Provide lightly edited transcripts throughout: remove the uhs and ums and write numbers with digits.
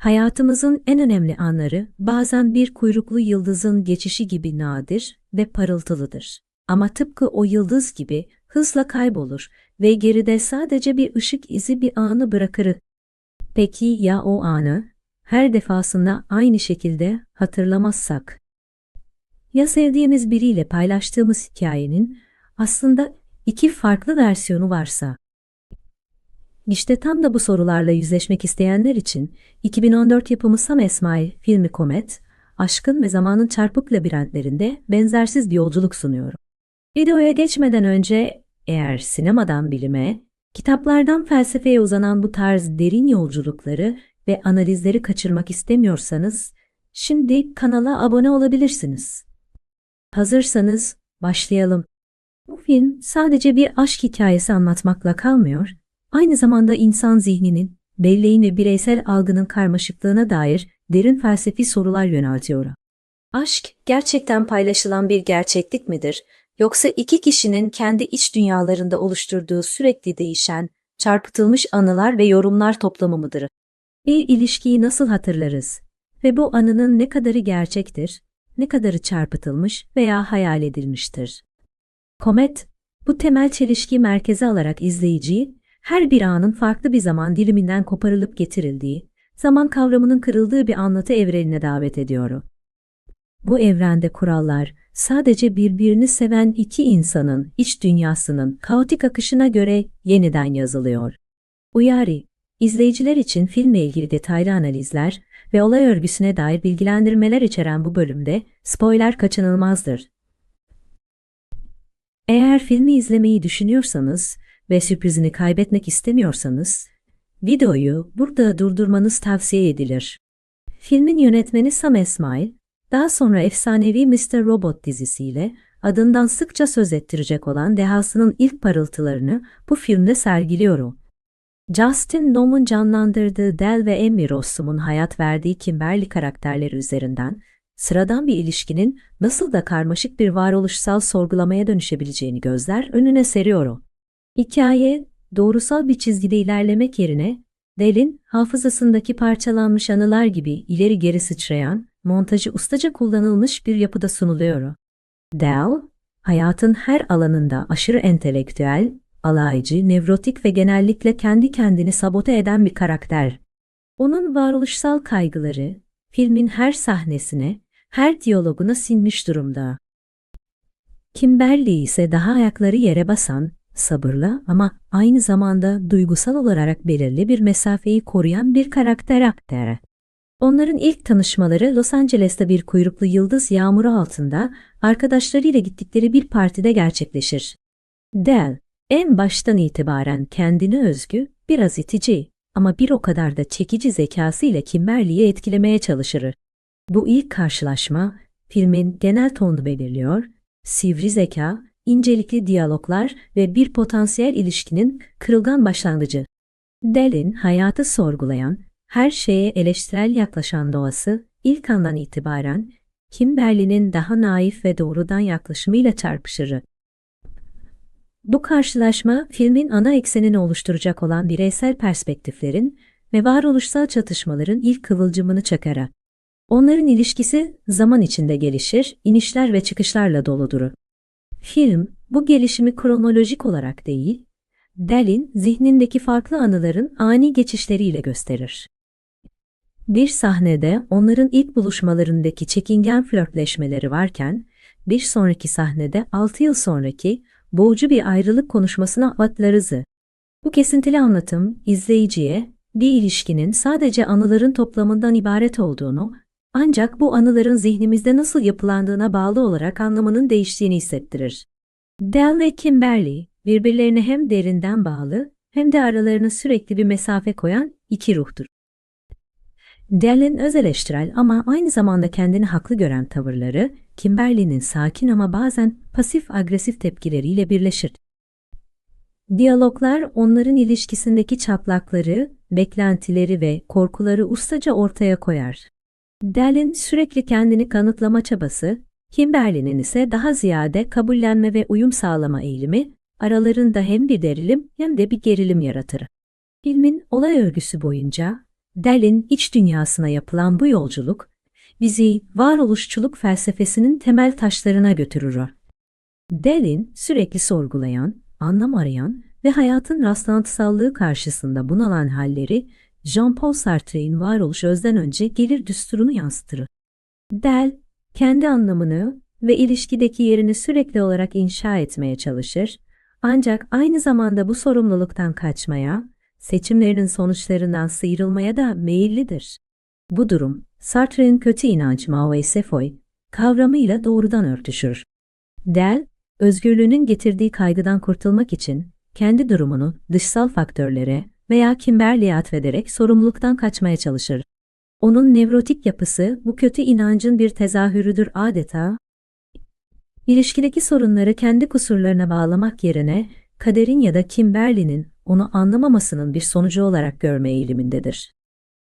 Hayatımızın en önemli anları bazen bir kuyruklu yıldızın geçişi gibi nadir ve parıltılıdır. Ama tıpkı o yıldız gibi hızla kaybolur ve geride sadece bir ışık izi bir anı bırakır. Peki ya o anı her defasında aynı şekilde hatırlamazsak? Ya sevdiğimiz biriyle paylaştığımız hikayenin aslında iki farklı versiyonu varsa? İşte tam da bu sorularla yüzleşmek isteyenler için 2014 yapımı Sam Esmail filmi Comet, aşkın ve zamanın çarpık labirentlerinde benzersiz bir yolculuk sunuyor. Videoya geçmeden önce, eğer sinemadan bilime, kitaplardan felsefeye uzanan bu tarz derin yolculukları ve analizleri kaçırmak istemiyorsanız, şimdi kanala abone olabilirsiniz. Hazırsanız başlayalım. Bu film sadece bir aşk hikayesi anlatmakla kalmıyor, aynı zamanda insan zihninin, belleğin ve bireysel algının karmaşıklığına dair derin felsefi sorular yöneltiyor. Aşk gerçekten paylaşılan bir gerçeklik midir, yoksa iki kişinin kendi iç dünyalarında oluşturduğu sürekli değişen, çarpıtılmış anılar ve yorumlar toplamı mıdır? Bir ilişkiyi nasıl hatırlarız ve bu anının ne kadarı gerçektir, ne kadarı çarpıtılmış veya hayal edilmiştir? Comet, bu temel çelişkiyi merkeze alarak izleyiciyi, her bir anın farklı bir zaman diliminden koparılıp getirildiği, zaman kavramının kırıldığı bir anlatı evrenine davet ediyor. Bu evrende kurallar, sadece birbirini seven iki insanın iç dünyasının kaotik akışına göre yeniden yazılıyor. Uyarı, izleyiciler için filmle ilgili detaylı analizler ve olay örgüsüne dair bilgilendirmeler içeren bu bölümde spoiler kaçınılmazdır. Eğer filmi izlemeyi düşünüyorsanız ve sürprizini kaybetmek istemiyorsanız, videoyu burada durdurmanız tavsiye edilir. Filmin yönetmeni Sam Esmail, daha sonra efsanevi Mr. Robot dizisiyle adından sıkça söz ettirecek olan dehasının ilk parıltılarını bu filmde sergiliyor. Justin Long'un canlandırdığı Del ve Emmy Rossum'un hayat verdiği Kimberly karakterleri üzerinden sıradan bir ilişkinin nasıl da karmaşık bir varoluşsal sorgulamaya dönüşebileceğini gözler önüne seriyor. Hikaye, doğrusal bir çizgide ilerlemek yerine, Del'in hafızasındaki parçalanmış anılar gibi ileri geri sıçrayan, montajı ustaca kullanılmış bir yapıda sunuluyor. Del, hayatın her alanında aşırı entelektüel, alaycı, nevrotik ve genellikle kendi kendini sabote eden bir karakter. Onun varoluşsal kaygıları, filmin her sahnesine, her diyaloguna sinmiş durumda. Kimberly ise daha ayakları yere basan, sabırlı ama aynı zamanda duygusal olarak belirli bir mesafeyi koruyan bir karakter. Onların ilk tanışmaları Los Angeles'ta bir kuyruklu yıldız yağmuru altında arkadaşlarıyla gittikleri bir partide gerçekleşir. Del, en baştan itibaren kendine özgü, biraz itici ama bir o kadar da çekici zekasıyla Kimberly'yi etkilemeye çalışır. Bu ilk karşılaşma, filmin genel tonunu belirliyor, sivri zeka, incelikli diyaloglar ve bir potansiyel ilişkinin kırılgan başlangıcı. Del'in hayatı sorgulayan, her şeye eleştirel yaklaşan doğası ilk andan itibaren Kimberly'nin daha naif ve doğrudan yaklaşımıyla çarpışır. Bu karşılaşma filmin ana eksenini oluşturacak olan bireysel perspektiflerin ve varoluşsal çatışmaların ilk kıvılcımını çakar. Onların ilişkisi zaman içinde gelişir, inişler ve çıkışlarla doludur. Film, bu gelişimi kronolojik olarak değil, Del'in zihnindeki farklı anıların ani geçişleriyle gösterir. Bir sahnede onların ilk buluşmalarındaki çekingen flörtleşmeleri varken, bir sonraki sahnede 6 yıl sonraki boğucu bir ayrılık konuşmasına atlarız. Bu kesintili anlatım, izleyiciye bir ilişkinin sadece anıların toplamından ibaret olduğunu, ancak bu anıların zihnimizde nasıl yapılandığına bağlı olarak anlamının değiştiğini hissettirir. Del ve Kimberly, birbirlerine hem derinden bağlı hem de aralarına sürekli bir mesafe koyan iki ruhtur. Del'in öz eleştirel ama aynı zamanda kendini haklı gören tavırları, Kimberly'nin sakin ama bazen pasif-agresif tepkileriyle birleşir. Diyaloglar onların ilişkisindeki çatlakları, beklentileri ve korkuları ustaca ortaya koyar. Del'in sürekli kendini kanıtlama çabası, Kimberly'nin ise daha ziyade kabullenme ve uyum sağlama eğilimi, aralarında hem bir gerilim hem de bir gerilim yaratır. Filmin olay örgüsü boyunca, Del'in iç dünyasına yapılan bu yolculuk, bizi varoluşçuluk felsefesinin temel taşlarına götürür. Del'in sürekli sorgulayan, anlam arayan ve hayatın rastlantısallığı karşısında bunalan halleri, Jean-Paul Sartre'in varoluş özden önce gelir düsturunu yansıtır. Del, kendi anlamını ve ilişkideki yerini sürekli olarak inşa etmeye çalışır, ancak aynı zamanda bu sorumluluktan kaçmaya, seçimlerinin sonuçlarından sıyrılmaya da meyillidir. Bu durum, Sartre'nin kötü inanç Maoi-Seifoi kavramıyla doğrudan örtüşür. Del, özgürlüğünün getirdiği kaygıdan kurtulmak için kendi durumunu dışsal faktörlere veya Kimberley'e atfederek sorumluluktan kaçmaya çalışır. Onun nevrotik yapısı bu kötü inancın bir tezahürüdür adeta. İlişkideki sorunları kendi kusurlarına bağlamak yerine kaderin ya da Kimberley'nin onu anlamamasının bir sonucu olarak görme eğilimindedir.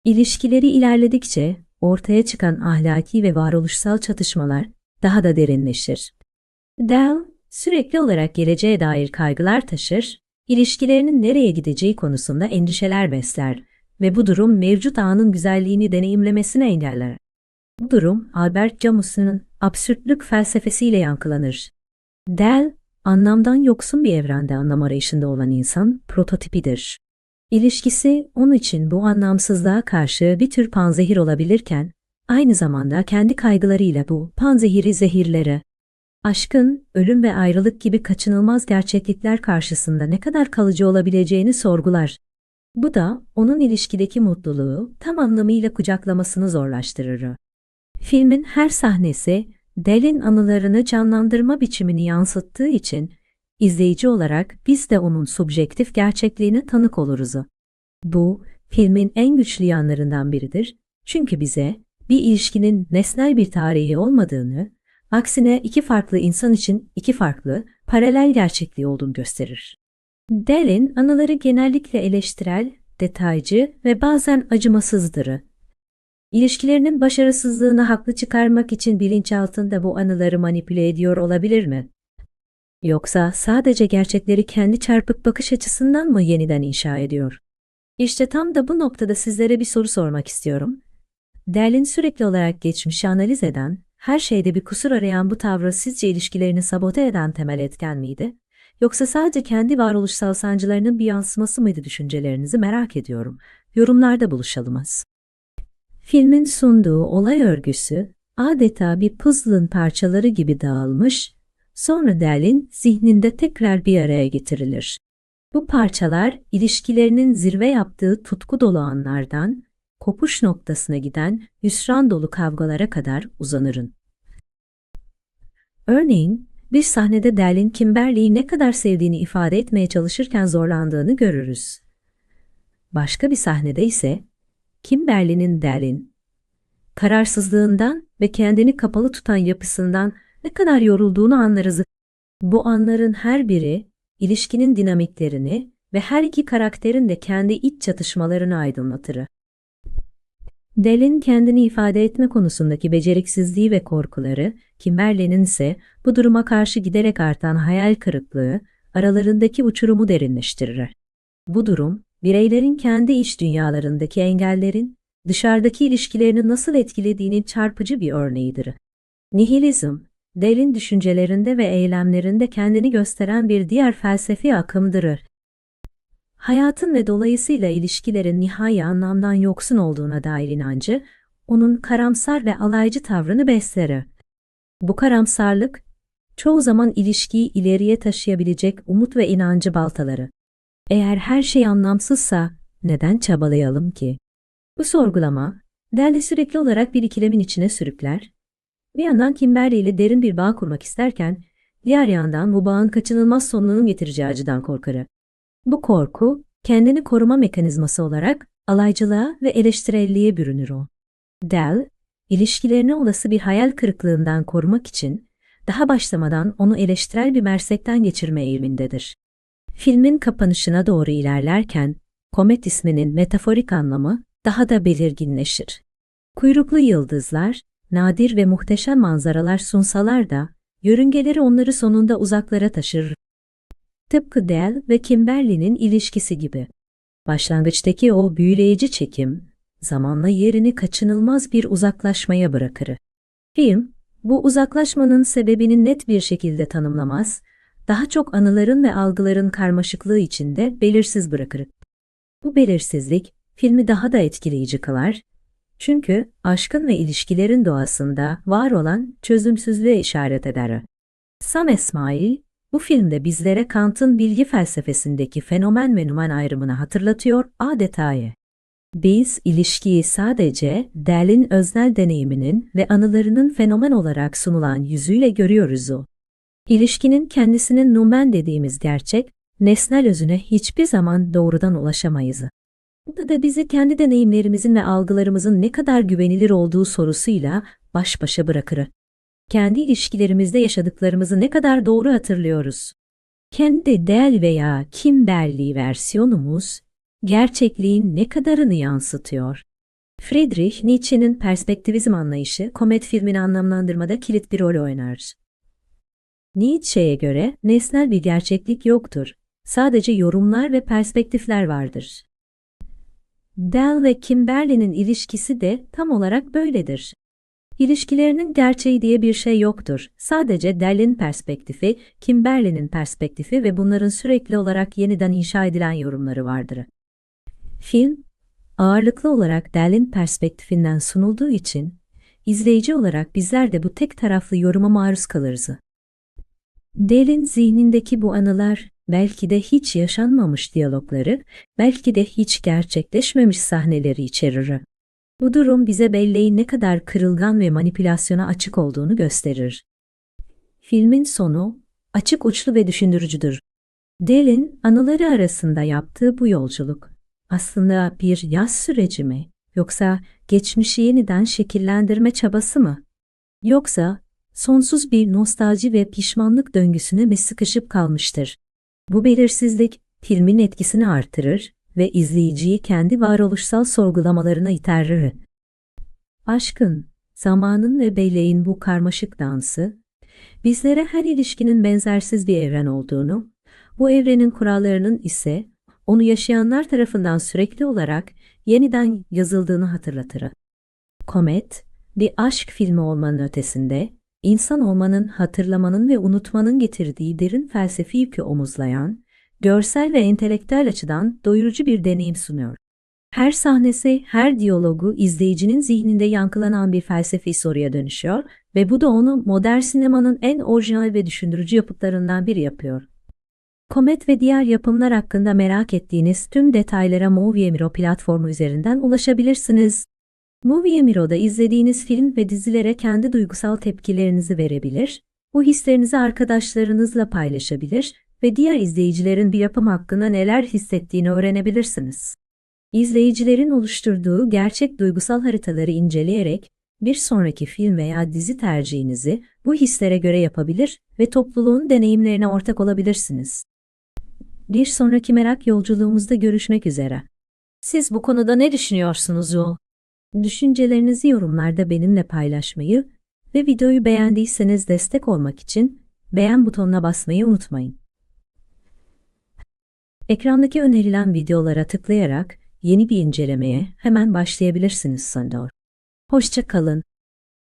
İlişkileri ilerledikçe ortaya çıkan ahlaki ve varoluşsal çatışmalar daha da derinleşir. Del, sürekli olarak geleceğe dair kaygılar taşır, ilişkilerinin nereye gideceği konusunda endişeler besler ve bu durum mevcut anın güzelliğini deneyimlemesine engeller. Bu durum Albert Camus'un absürtlük felsefesiyle yankılanır. Del, anlamdan yoksun bir evrende anlam arayışında olan insan prototipidir. İlişkisi onun için bu anlamsızlığa karşı bir tür panzehir olabilirken, aynı zamanda kendi kaygılarıyla bu panzehiri zehirleri. Aşkın, ölüm ve ayrılık gibi kaçınılmaz gerçeklikler karşısında ne kadar kalıcı olabileceğini sorgular. Bu da onun ilişkideki mutluluğu tam anlamıyla kucaklamasını zorlaştırır. Filmin her sahnesi, Del'in anılarını canlandırma biçimini yansıttığı için, izleyici olarak biz de onun subjektif gerçekliğine tanık oluruz. Bu, filmin en güçlü yanlarından biridir, çünkü bize bir ilişkinin nesnel bir tarihi olmadığını, aksine iki farklı insan için iki farklı, paralel gerçekliği olduğunu gösterir. Del'in anıları genellikle eleştirel, detaycı ve bazen acımasızdır. İlişkilerinin başarısızlığını haklı çıkarmak için bilinçaltında bu anıları manipüle ediyor olabilir mi? Yoksa sadece gerçekleri kendi çarpık bakış açısından mı yeniden inşa ediyor? İşte tam da bu noktada sizlere bir soru sormak istiyorum. Del'in sürekli olarak geçmişi analiz eden, her şeyde bir kusur arayan bu tavrı sizce ilişkilerini sabote eden temel etken miydi? Yoksa sadece kendi varoluşsal sancılarının bir yansıması mıydı düşüncelerinizi merak ediyorum. Yorumlarda buluşalımız. Filmin sunduğu olay örgüsü adeta bir puzzle'ın parçaları gibi dağılmış, sonra Del'in zihninde tekrar bir araya getirilir. Bu parçalar ilişkilerinin zirve yaptığı tutku dolu anlardan, kopuş noktasına giden hüsran dolu kavgalara kadar uzanırın. Örneğin, bir sahnede Del'in Kimberley'i ne kadar sevdiğini ifade etmeye çalışırken zorlandığını görürüz. Başka bir sahnede ise, Kimberley'nin Del'in kararsızlığından ve kendini kapalı tutan yapısından ne kadar yorulduğunu anlarız. Bu anların her biri, ilişkinin dinamiklerini ve her iki karakterin de kendi iç çatışmalarını aydınlatır. Del'in kendini ifade etme konusundaki beceriksizliği ve korkuları, Kimberley'nin ise bu duruma karşı giderek artan hayal kırıklığı, aralarındaki uçurumu derinleştirir. Bu durum, bireylerin kendi iç dünyalarındaki engellerin, dışarıdaki ilişkilerini nasıl etkilediğinin çarpıcı bir örneğidir. Nihilizm, Del'in düşüncelerinde ve eylemlerinde kendini gösteren bir diğer felsefi akımdır. Hayatın ve dolayısıyla ilişkilerin nihai anlamdan yoksun olduğuna dair inancı, onun karamsar ve alaycı tavrını besler. Bu karamsarlık, çoğu zaman ilişkiyi ileriye taşıyabilecek umut ve inancı baltaları. Eğer her şey anlamsızsa, neden çabalayalım ki? Bu sorgulama, Del'i sürekli olarak bir ikilemin içine sürükler. Bir yandan Kimberley ile derin bir bağ kurmak isterken, diğer yandan bu bağın kaçınılmaz sonunun getireceği acıdan korkar. Bu korku, kendini koruma mekanizması olarak alaycılığa ve eleştirelliğe bürünür o. Del, ilişkilerini olası bir hayal kırıklığından korumak için, daha başlamadan onu eleştirel bir mersekten geçirme eğilimindedir. Filmin kapanışına doğru ilerlerken, komet isminin metaforik anlamı daha da belirginleşir. Kuyruklu yıldızlar, nadir ve muhteşem manzaralar sunsalar da, yörüngeleri onları sonunda uzaklara taşır. Tıpkı Del ve Kimberley'nin ilişkisi gibi. Başlangıçtaki o büyüleyici çekim, zamanla yerini kaçınılmaz bir uzaklaşmaya bırakır. Film, bu uzaklaşmanın sebebini net bir şekilde tanımlamaz, daha çok anıların ve algıların karmaşıklığı içinde belirsiz bırakır. Bu belirsizlik, filmi daha da etkileyici kılar, çünkü aşkın ve ilişkilerin doğasında var olan çözümsüzlüğe işaret eder. Sam Esmail, bu filmde bizlere Kant'ın bilgi felsefesindeki fenomen ve nümen ayrımını hatırlatıyor adeta. Biz ilişkiyi sadece Dell'in öznel deneyiminin ve anılarının fenomen olarak sunulan yüzüyle görüyoruz. İlişkinin kendisinin numen dediğimiz gerçek, nesnel özüne hiçbir zaman doğrudan ulaşamayız. Bu da bizi kendi deneyimlerimizin ve algılarımızın ne kadar güvenilir olduğu sorusuyla baş başa bırakır. Kendi ilişkilerimizde yaşadıklarımızı ne kadar doğru hatırlıyoruz? Kendi Dell veya Kimberly versiyonumuz, gerçekliğin ne kadarını yansıtıyor? Friedrich Nietzsche'nin perspektivizm anlayışı, Komet filmini anlamlandırmada kilit bir rol oynar. Nietzsche'ye göre nesnel bir gerçeklik yoktur. Sadece yorumlar ve perspektifler vardır. Dell ve Kimberly'nin ilişkisi de tam olarak böyledir. İlişkilerinin gerçeği diye bir şey yoktur. Sadece Dell'in perspektifi, Kimberly'nin perspektifi ve bunların sürekli olarak yeniden inşa edilen yorumları vardır. Film, ağırlıklı olarak Dell'in perspektifinden sunulduğu için, izleyici olarak bizler de bu tek taraflı yoruma maruz kalırız. Dell'in zihnindeki bu anılar, belki de hiç yaşanmamış diyalogları, belki de hiç gerçekleşmemiş sahneleri içerir. Bu durum bize belleğin ne kadar kırılgan ve manipülasyona açık olduğunu gösterir. Filmin sonu, açık uçlu ve düşündürücüdür. Dell'in anıları arasında yaptığı bu yolculuk, aslında bir yaz süreci mi, yoksa geçmişi yeniden şekillendirme çabası mı? Yoksa sonsuz bir nostalji ve pişmanlık döngüsüne mi sıkışıp kalmıştır? Bu belirsizlik filmin etkisini artırır ve izleyiciyi kendi varoluşsal sorgulamalarına iter. Aşkın, zamanın ve belleğin bu karmaşık dansı, bizlere her ilişkinin benzersiz bir evren olduğunu, bu evrenin kurallarının ise onu yaşayanlar tarafından sürekli olarak yeniden yazıldığını hatırlatır. Komet, bir aşk filmi olmanın ötesinde, insan olmanın, hatırlamanın ve unutmanın getirdiği derin felsefi yükü omuzlayan, görsel ve entelektüel açıdan doyurucu bir deneyim sunuyor. Her sahnesi, her diyalogu izleyicinin zihninde yankılanan bir felsefi soruya dönüşüyor ve bu da onu modern sinemanın en orijinal ve düşündürücü yapıtlarından biri yapıyor. Komet ve diğer yapımlar hakkında merak ettiğiniz tüm detaylara Movie Miro platformu üzerinden ulaşabilirsiniz. Movie Miro'da izlediğiniz film ve dizilere kendi duygusal tepkilerinizi verebilir, bu hislerinizi arkadaşlarınızla paylaşabilir ve diğer izleyicilerin bir yapım hakkında neler hissettiğini öğrenebilirsiniz. İzleyicilerin oluşturduğu gerçek duygusal haritaları inceleyerek bir sonraki film veya dizi tercihinizi bu hislere göre yapabilir ve topluluğun deneyimlerine ortak olabilirsiniz. Bir sonraki merak yolculuğumuzda görüşmek üzere. Siz bu konuda ne düşünüyorsunuz? Düşüncelerinizi yorumlarda benimle paylaşmayı ve videoyu beğendiyseniz destek olmak için beğen butonuna basmayı unutmayın. Ekrandaki önerilen videolara tıklayarak yeni bir incelemeye hemen başlayabilirsiniz sanıyor. Hoşça kalın.